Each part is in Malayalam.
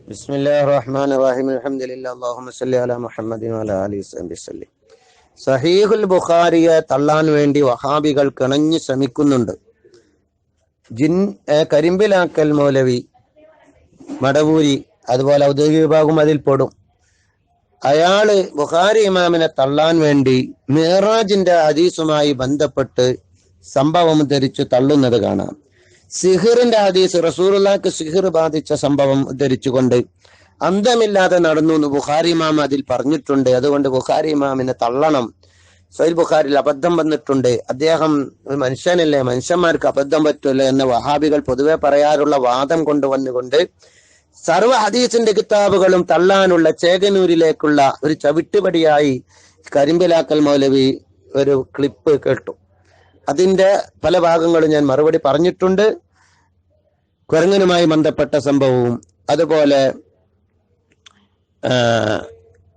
ബിസ്മില്ലാഹിർ റഹ്മാനിർ റഹീം അൽഹംദുലില്ലാഹി അല്ലാഹുമ്മ സ്വല്ലി അലാ മുഹമ്മദിൻ വഅലാ ആലിഹി വസല്ലം. സഹീഹുൽ ബുഖാരിയെ തള്ളാൻ വേണ്ടി വഹാബികൾ കിണഞ്ഞു ശ്രമിക്കുന്നുണ്ട്. കരിമ്പിലാക്കൽ മൗലവി, മടവൂരി, അതുപോലെ ഔദ്യോഗിക വിഭാഗം അതിൽ പെടും. അയാള് ബുഖാരി ഇമാമിനെ തള്ളാൻ വേണ്ടി മിഅ്റാജിന്റെ ഹദീസുമായി ബന്ധപ്പെട്ട് സംഭവം ഉദ്ധരിച്ചു തള്ളുന്നത് കാണാം. സിഹിറിന്റെ ഹദീസ്, റസൂലുള്ളാഹിക്ക് സിഹിർ ബാധിച്ച സംഭവം ഉദ്ധരിച്ചുകൊണ്ട് അന്തമില്ലാതെ നടന്നു എന്ന് ബുഖാരി ഇമാം അതിൽ പറഞ്ഞിട്ടുണ്ട്. അതുകൊണ്ട് ബുഖാരി ഇമാമിനെ തള്ളണം. സഹീഹ് ബുഖാരിയിൽ അബദ്ധം വന്നിട്ടുണ്ട്, അദ്ദേഹം മനുഷ്യനല്ലേ, മനുഷ്യന്മാർക്ക് അബദ്ധം പറ്റില്ല എന്ന് വഹാബികൾ പൊതുവെ പറയാറുള്ള വാദം കൊണ്ടുവന്നുകൊണ്ട് സർവ ഹദീസിന്റെ കിതാബുകളും തള്ളാനുള്ള ചേകനൂരിലേക്കുള്ള ഒരു ചവിട്ടുപടിയായി കരിമ്പിലാക്കൽ മൗലവി ഒരു ക്ലിപ്പ് കേട്ടു. അതിന്റെ പല ഭാഗങ്ങളും ഞാൻ മറുപടി പറഞ്ഞിട്ടുണ്ട്. കുരങ്ങനുമായി ബന്ധപ്പെട്ട സംഭവവും അതുപോലെ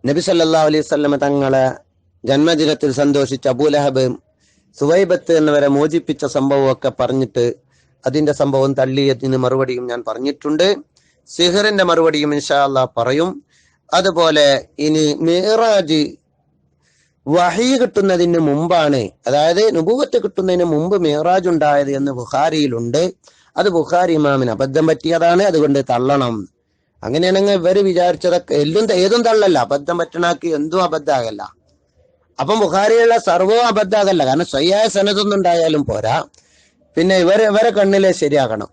നബി സല്ലല്ലാഹു അലൈഹി വസല്ലം തങ്ങളെ ജന്മദിനത്തിൽ സന്തോഷിച്ച അബൂലഹബ് സുവൈബത്ത് എന്നിവരെ മോചിപ്പിച്ച സംഭവമൊക്കെ പറഞ്ഞിട്ട് അതിന്റെ സംഭവം തള്ളിയതിന് മറുപടിയും ഞാൻ പറഞ്ഞിട്ടുണ്ട്. സിഹറിന്റെ മറുപടിയും ഇൻഷാ അല്ലാഹ് പറയും. അതുപോലെ ഇനി മിഅ്റാജ് വഹി കിട്ടുന്നതിന് മുമ്പാണ്, അതായത് നുബുവത്ത് കിട്ടുന്നതിന് മുമ്പ് മിഅ്റാജ് ഉണ്ടായത് എന്ന് ബുഖാരിയിലുണ്ട്. അത് ബുഖാരി ഇമാമിന് അബദ്ധം പറ്റിയതാണ്, അതുകൊണ്ട് തള്ളണം. അങ്ങനെയാണെങ്കിൽ ഇവര് വിചാരിച്ചതൊക്കെ ഏതും തള്ളല്ല, അബദ്ധം പറ്റണാക്കി എന്തും അബദ്ധാകല്ല. അപ്പം ബുഖാരിയുള്ള സർവ്വവും അബദ്ധാകല്ല. കാരണം സ്വയ്യായ സനതൊന്നും ഉണ്ടായാലും പോരാ, പിന്നെ ഇവരെ കണ്ണിലെ ശരിയാകണം.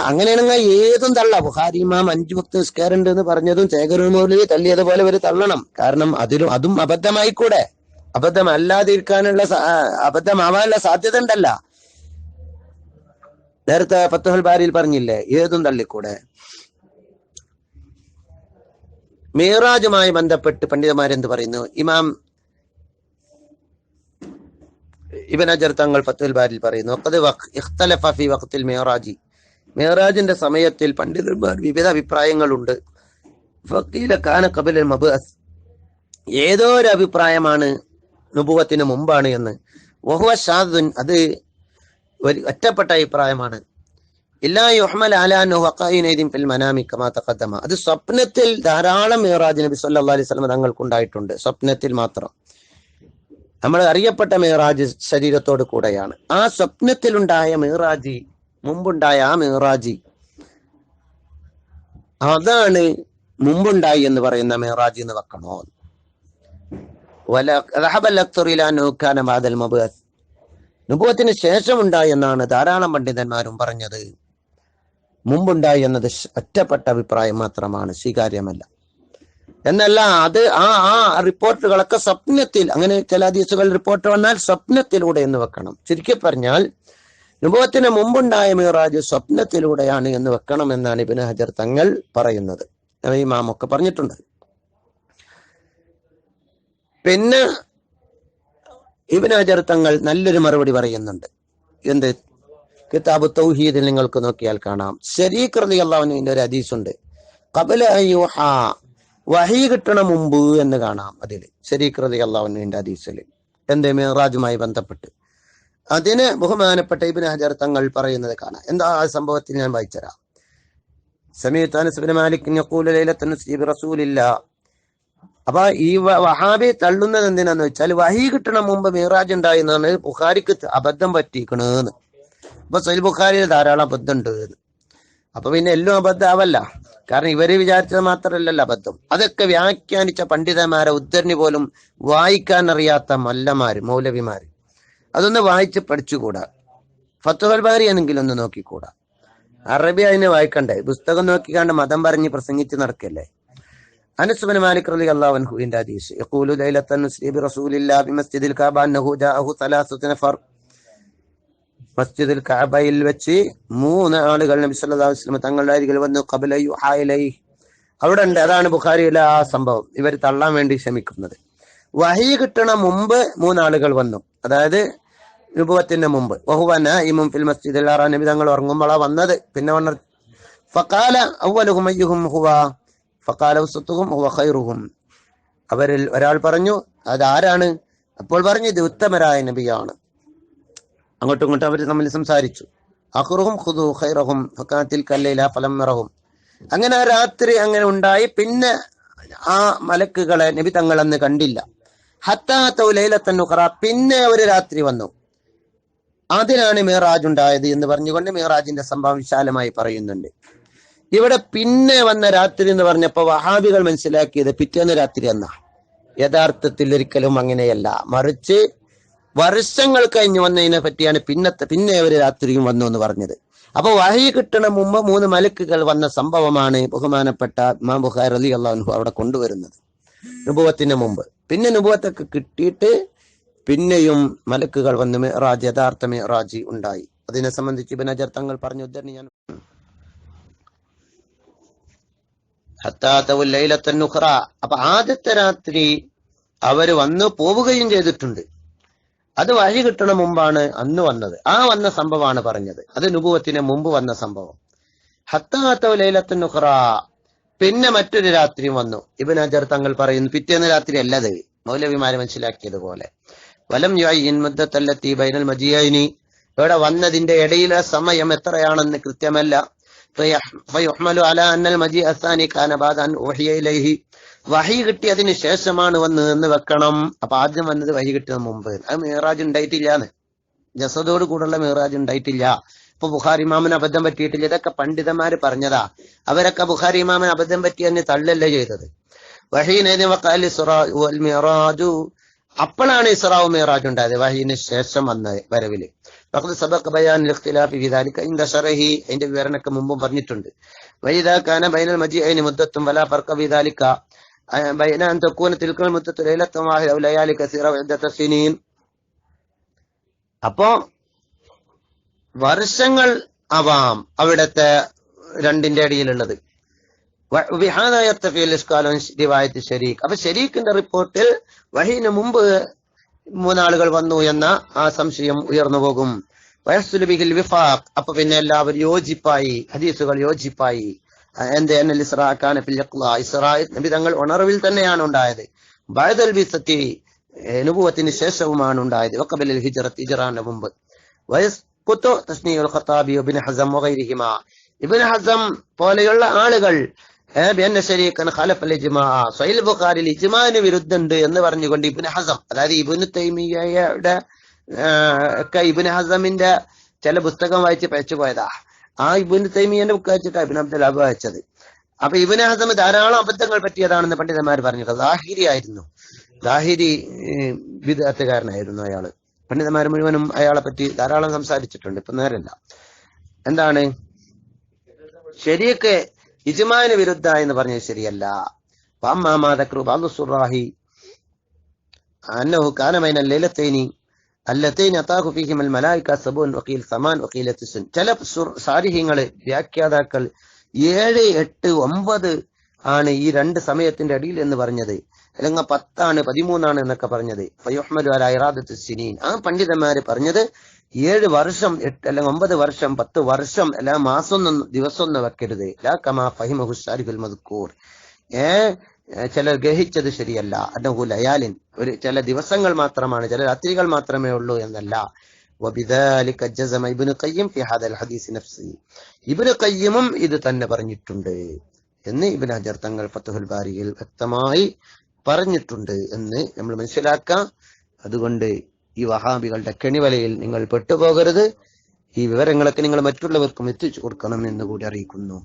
അങ്ങനെയാണെങ്കിൽ ഏതും തള്ള. ബുഖാരി ഇമാം 5 വക്ത് നിസ്കാരമുണ്ട് എന്ന് പറഞ്ഞതും ചേകനൂർ മൗലവി തള്ളിയതുപോലെ ഇവര് തള്ളണം. കാരണം അതും അബദ്ധമായിക്കൂടെ, അബദ്ധമല്ലാതിരിക്കാനുള്ള അബദ്ധമാവാനുള്ള സാധ്യത ഉണ്ടല്ല. നേരത്തെ ഫത്ഹുൽ ബാരിയിൽ പറഞ്ഞില്ലേ, ഏതും തള്ളിക്കൂടെ. മിഅ്റാജുമായി ബന്ധപ്പെട്ട് പണ്ഡിതന്മാരെന്ത് പറയുന്നു? ഇമാം ഇബ്നു ഹജർ തങ്ങൾ ഫത്ഹുൽ ബാരിയിൽ പറയുന്നു, ഖദ് ഇഖ്തലഫ ഫീ വഖ്തിൽ മിഅ്റാജി, മിഅ്റാജിന്റെ സമയത്തിൽ പണ്ഡിതന്മാർ വിവിധ അഭിപ്രായങ്ങളുണ്ട്. ഫഖീല കാന ഖബല മബ്അസ്, ഏതോ ഒരു അഭിപ്രായമാണ് നുബുവത്തിന് മുമ്പാണ് എന്ന്. വഹുവ ഷാദുൻ, അത് ഒരു ഒറ്റപ്പെട്ട അഭിപ്രായമാണ്. ഇല്ലാ യുഹ്മൽ അലാ അന്നഹു വഖഅഇനൈദിൻ ഫിൽ മനാമി കമാ തഖദ്ദമ, അത് സ്വപ്നത്തിൽ ധാരാളം മിഅ്റാജ് നബി സല്ലല്ലാഹു അലൈഹി വസല്ലം തങ്ങൾക്കുണ്ടായിട്ടുണ്ട്. സ്വപ്നത്തിൽ മാത്രം. നമ്മൾ അറിയപ്പെട്ട മിഅ്റാജ് ശരീരത്തോട് കൂടെയാണ്. ആ സ്വപ്നത്തിലുണ്ടായ മിഅ്റാജ്, മുമ്പുണ്ടായ ആ മിഅ്റാജ്, അതാണ് മുമ്പുണ്ടായി എന്ന് പറയുന്ന മിഅ്റാജ് എന്ന് വെക്കണോ? നുബുവത്തിന് ശേഷം ഉണ്ടായി എന്നാണ് ധാരാളം പണ്ഡിതന്മാരും പറഞ്ഞത്. മുമ്പുണ്ടായി എന്നത് ഒറ്റപ്പെട്ട അഭിപ്രായം മാത്രമാണ്, സ്വീകാര്യമല്ല. എന്നല്ല, അത് ആ റിപ്പോർട്ടുകളൊക്കെ സ്വപ്നത്തിൽ, അങ്ങനെ ചില ഹദീസുകൾ റിപ്പോർട്ട് വന്നാൽ സ്വപ്നത്തിലൂടെ എന്ന് വെക്കണം. ചുരുക്കി പറഞ്ഞാൽ നുബുവത്തിന് മുമ്പുണ്ടായ മിഅ്റാജ് സ്വപ്നത്തിലൂടെയാണ് എന്ന് വെക്കണം എന്നാണ് ഇബ്നു ഹജർ തങ്ങൾ പറയുന്നത്. ഇമാമൊക്കെ പറഞ്ഞിട്ടുണ്ട്. പിന്നെ ഇബ്നു ഹജർ തങ്ങൾ നല്ലൊരു മറുപടി പറയുന്നുണ്ട്. എന്ത്? കിതാബ് തൗഹീദിൽ നിങ്ങൾക്ക് നോക്കിയാൽ കാണാം. ശരീഖ് റളിയല്ലാഹു അൻഹുവിന്റെ ഒരു ഹദീസുണ്ട്, ഖബല അയ്യുഹാ, വഹി കിട്ടണ മുമ്പ് എന്ന് കാണാം. അതിൽ ശരീഖ് റളിയല്ലാഹു അൻഹുവിന്റെ ഹദീസിൽ എന്ത്? മിഅ്റാജുമായി ബന്ധപ്പെട്ട് അതിന് ബഹുമാനപ്പെട്ട ഇബ്നു ഹജർ തങ്ങൾ പറയുന്നത് കാണാം. എന്താ ആ സംഭവത്തിൽ ഞാൻ വായിച്ചരാം. സമീഅതു അനസ് ഇബ്നു മാലിക് യഖൂലു ലൈലത്തുൻ നസ്രി ബിറസൂലില്ലാഹ്. അപ്പൊ ഈ വഹാബി തള്ളുന്നത് എന്തിനാന്ന് വെച്ചാൽ വഹി കിട്ടണ മുമ്പ് മിഅ്റാജ് ഉണ്ടായി എന്നാണ് ബുഖാരിക്ക് അബദ്ധം പറ്റിക്കണെന്ന്. അപ്പൊ സഹീഹ് ബുഖാരിയിൽ ധാരാളം അബദ്ധം ഉണ്ട്. അപ്പൊ പിന്നെ എല്ലാം അബദ്ധമാവല്ല. കാരണം ഇവര് വിചാരിച്ചത് മാത്രമല്ലല്ലോ അബദ്ധം. അതൊക്കെ വ്യാഖ്യാനിച്ച പണ്ഡിതന്മാരെ ഉദ്ധരണി പോലും വായിക്കാൻ അറിയാത്ത മല്ലമാര്, മൗലവിമാര്, അതൊന്ന് വായിച്ച് പഠിച്ചുകൂടാ. ഫത്ഹുൽ ബാരി എന്നെങ്കിലും ഒന്ന് നോക്കിക്കൂടാ. അറബി അതിനെ വായിക്കണ്ടേ? പുസ്തകം നോക്കിക്കാണ്ട് മതം പറഞ്ഞ് പ്രസംഗിച്ച് നടക്കല്ലേ. അനസ് ഇബ്നു മാലിക് റളിയല്ലാഹു അൻഹുവിന്റെ ഹദീസ്, യഖൂലു ലൈലത്തുൻ നസ്രി ബിറസൂലില്ലാഹി ബിമസ്ജിദിൽ കഅബ അന്നഹു ജാഅഹു 3 നഫർ. മസ്ജിദുൽ കഅബയിൽ വെച്ച് 3 ആളുകൾ നബി സല്ലല്ലാഹു അലൈഹി വസല്ലം തങ്ങളുടെ അരികിൽ വന്നു. ഖബല യുഹാ ഇലൈഹി, അവിടെ ഉണ്ട്. അതാണ് ബുഖാരിയിലെ ആ സംഭവം ഇവർ തള്ളാൻ വേണ്ടി ശ്രമിക്കുന്നത്. വഹി കിട്ടണ മുമ്പ് 3 ആളുകൾ വന്നു, അതായത് നുബുവത്തിന്റെ മുമ്പ്. വഹുവ നായിമുൻ ഫിൽ മസ്ജിദിൽ ഹറാം, നബി തങ്ങൾ ഉറങ്ങുമ്പോഴാ വന്നത്. പിന്നെ വന്ന ഫഖാല അവ്വലുഹും അയ്യുഹും ഹുവ ഫഖാല വസതുഹും ഹുവ ഖൈറുഹും, അവരിൽ ഒരാൾ പറഞ്ഞു അത് ആരാണ്? അപ്പോൾ പറഞ്ഞു ഇത് ഉത്തമരായ നബിയാണ്. അങ്ങോട്ടും ഇങ്ങോട്ടും അവർ തമ്മിൽ സംസാരിച്ചു. അഖ്റുഹും ഖുദു ഖൈറഹും ഫകാത്തിൽ കല്ലൈല ഫലം റഹും, അങ്ങനെ ആ രാത്രി അങ്ങനെ ഉണ്ടായി. പിന്നെ ആ മലക്കുകളെ നബി തങ്ങളന്ന് കണ്ടില്ല. ഹത്താ ലൈലത്തൻ ഉഖറ, പിന്നെ ഒരു രാത്രി വന്നു, അതിനാണ് മിഅ്റാജ് ഉണ്ടായത് എന്ന് പറഞ്ഞുകൊണ്ട് മിഅ്റാജിന്റെ സംഭവം വിശാലമായി പറയുന്നുണ്ട്. ഇവിടെ പിന്നെ വന്ന രാത്രി എന്ന് പറഞ്ഞപ്പോ വഹാബികൾ മനസ്സിലാക്കിയത് പിറ്റേന്ന് രാത്രി എന്നാ. യഥാർത്ഥത്തിൽ ഒരിക്കലും അങ്ങനെയല്ല, മറിച്ച് വർഷങ്ങൾ കഴിഞ്ഞ് വന്നതിനെ പറ്റിയാണ് പിന്നെ ഒരു രാത്രിയും വന്നു എന്ന് പറഞ്ഞത്. അപ്പൊ വഹി കിട്ടണ മുമ്പ് 3 മലക്കുകൾ വന്ന സംഭവമാണ് ബഹുമാനപ്പെട്ട ഇമാം ബുഖാരി റളിയല്ലാഹു അൻഹു അവിടെ കൊണ്ടുവരുന്നത്, നുബുവത്തിന് മുമ്പ്. പിന്നെ നുബുവത്തൊക്കെ കിട്ടിയിട്ട് പിന്നെയും മലക്കുകൾ വന്ന് മിഅ്റാജ്, യഥാർത്ഥ മിഅ്റാജ് ഉണ്ടായി. അതിനെ സംബന്ധിച്ച് ഇബ്നു ഹജർ തങ്ങൾ പറഞ്ഞ ഉദ്ധരണി ഞാൻ അപ്പൊ ആദ്യത്തെ രാത്രി അവര് വന്ന് പോവുകയും ചെയ്തിട്ടുണ്ട്. അത് വഴി കിട്ടണ മുമ്പാണ് അന്ന് വന്നത്. ആ വന്ന സംഭവമാണ് പറഞ്ഞത്. അത് നുബുവത്തിന് മുമ്പ് വന്ന സംഭവം. ഹത്താ ലൈലത്തുൻ ഉഖ്റ, പിന്നെ മറ്റൊരു രാത്രിയും വന്നു. ഇബ്നു ഹജർ തങ്ങൾ പറയുന്നു പിറ്റേന്ന് രാത്രി അല്ലത്, മൗലവിമാരെ മനസ്സിലാക്കിയതുപോലെ. വലം യുഅയ്യിൻ മുദ്ദത്തല്ലത്തി ബൈനൽ മജിയൈനി, ഇവിടെ വന്നതിന്റെ ഇടയിലെ സമയം എത്രയാണെന്ന് കൃത്യമല്ല. ഫയുഹ്മലു അലാ അന്നൽ മജീഅ അസ്സാനി കാന ബഅദ അൻ ഉഹിയ ഇലൈഹി, വഹി കിട്ടിയതിന് ശേഷമാണ് വന്നതെന്ന് വെക്കണം. അപ്പൊ ആദ്യം വന്നത് വഹി കിട്ടിയതിന് മുമ്പ്. അത് മിഅ്റാജ് ഉണ്ടായിട്ടില്ലാന്ന്, ജസദോട് കൂടെയുള്ള മിഅ്റാജ് ഉണ്ടായിട്ടില്ല. ഇപ്പൊ ബുഖാരി ഇമാമിന് അബദ്ധം പറ്റിയിട്ടില്ല. ഇതൊക്കെ പണ്ഡിതന്മാര് പറഞ്ഞതാ. അവരൊക്കെ ബുഖാരി ഇമാമിന് അബദ്ധം പറ്റിയെന്ന് തള്ളല്ലേ ചെയ്തത്. വഹീനൈനി വഖഅൽ ഇസ്റാ വൽ മിഅ്റാജു, അപ്പോഴാണ് ഇസ്റാഉ മിഅ്റാജ് ഉണ്ടായത്, വഹീന് ശേഷം വന്ന വരവില്. ഫഖദ് സബഖ ബയാൻ ഇഖ്തിലാഫി ഫി ദാലിക ഇൻദ ശറഹി, അതിന്റെ വിവരണമൊക്കെ മുമ്പും പറഞ്ഞിട്ടുണ്ട്. വഇദാ കാന ബൈനൽ മജീഇനി മുദ്ദത്തുൻ വലാ ഫർഖ ഫി ദാലിക ബൈന അൻ തകൂന തിൽക്കൽ മുദ്ദത്തു ലൈലത്തുൻ വാഹിദ ഔ ലയാലി കസീറ വഇദ്ദത സിനീൻ. അപ്പോ വർഷങ്ങൾ ആവാം അവിടത്തെ രണ്ടിന്റെ ഇടയിലുള്ളത്. അപ്പൊ ശരീക്കിന്റെ റിപ്പോർട്ടിൽ വഹീന് മുമ്പ് 3 ആളുകൾ വന്നു എന്ന ആ സംശയം ഉയർന്നു പോകും. വയസ്സുൽ ബിഹിൽ വിഫാഖ്, അപ്പൊ പിന്നെ എല്ലാവരും യോജിപ്പായി, ഹദീസുകൾ യോജിപ്പായി. നബി തങ്ങൾ ഉണർവിൽ തന്നെയാണ് ഉണ്ടായത്. ബഅദൽ ബിസത്തി, നുബുവത്തിന് ശേഷവുമാണ് ഉണ്ടായത്. വഖബലൽ ഹിജ്റത്ത്, ഹിജ്റാന്റെ മുമ്പ്. വയസ്കുതു തസ്നീഉൽ ഖത്താബി ഇബ്നു ഹസം വഗൈരിഹിമാ, ഇബ്നു ഹസം പോലെയുള്ള ആളുകൾ സ്വഹീൽ ബുഖാരിയിൽ ഇജ്മാന് വിരുദ്ധമുണ്ട് എന്ന് പറഞ്ഞുകൊണ്ട് ഇബ്നു ഹസം, അതായത് ഇബ്നു തൈമിയ്യയുടെ ഒക്കെ ഇബ്നു ഹസമിന്റെ ചില പുസ്തകം വായിച്ച് പഴച്ചു പോയതാ. ആ ഇബ്നു തൈമിയ്യന്റെ ബുക്ക് വായിച്ചിട്ടാണ് ഇബ്നു അബ്ദുൽ വഹാബ് വായിച്ചത്. അപ്പൊ ഇബ്നു ഹസം ധാരാളം അബദ്ധങ്ങൾ പറ്റിയതാണെന്ന് പണ്ഡിതന്മാർ പറഞ്ഞത്. ദാഹിരി ആയിരുന്നു, ദാഹിരി ബിദ്അത്തുകാരനായിരുന്നു അയാള്. പണ്ഡിതന്മാർ മുഴുവനും അയാളെ പറ്റി ധാരാളം സംസാരിച്ചിട്ടുണ്ട്. ഇപ്പൊ നേരല്ല. എന്താണ് ശരിയൊക്കെ ഇജ്മാന് വിരുദ്ധ എന്ന് പറഞ്ഞത് ശരിയല്ല. ചില സാരിഹ്യങ്ങള്, വ്യാഖ്യാതാക്കൾ 7, 8, 9 ആണ് ഈ 2 സമയത്തിന്റെ അടിയിൽ എന്ന് പറഞ്ഞത്, അല്ലെങ്കിൽ 10 ആണ് 13 ആണ് എന്നൊക്കെ പറഞ്ഞത്. ഫയുഹ്മലു അലാ ഇറാദത്തി സിനീൻ, ആ പണ്ഡിതന്മാര് പറഞ്ഞത് 7 വർഷം, 8 അല്ലെങ്കിൽ 9 വർഷം, 10 വർഷം, എല്ലാ മാസം ദിവസം ഒന്നും വെക്കരുത്. ലാ കമാ ഫഹിമഹു ശാരിഹുൽ മദ്കൂർ, ചിലർ ഗ്രഹിച്ചത് ശരിയല്ല. അന്നഹു ലയാലിൻ, ചില ദിവസങ്ങൾ മാത്രമാണ്, ചില രാത്രികൾ മാത്രമേ ഉള്ളൂ എന്നല്ല. വബിദാലിക ജസമ ഇബ്നു ഖയ്യിം ഫി ഹാദൽ ഹദീസ് നഫ്സി, ഇബ്നു ഖയ്യിമും ഇത് തന്നെ പറഞ്ഞിട്ടുണ്ട് എന്ന് ഇബ്നു ഹജർ തങ്ങൾ ഫത്ഹുൽ ബാരിയിൽ വ്യക്തമായി പറഞ്ഞിട്ടുണ്ട് എന്ന് നമ്മൾ മനസ്സിലാക്കാം. അതുകൊണ്ട് ഈ വഹാബികളുടെ കെണിവലയിൽ നിങ്ങൾ പെട്ടുപോകരുത്. ഈ വിവരങ്ങളൊക്കെ നിങ്ങൾ മറ്റുള്ളവർക്കും എത്തിച്ചു കൊടുക്കണം എന്ന് കൂടി അറിയിക്കുന്നു.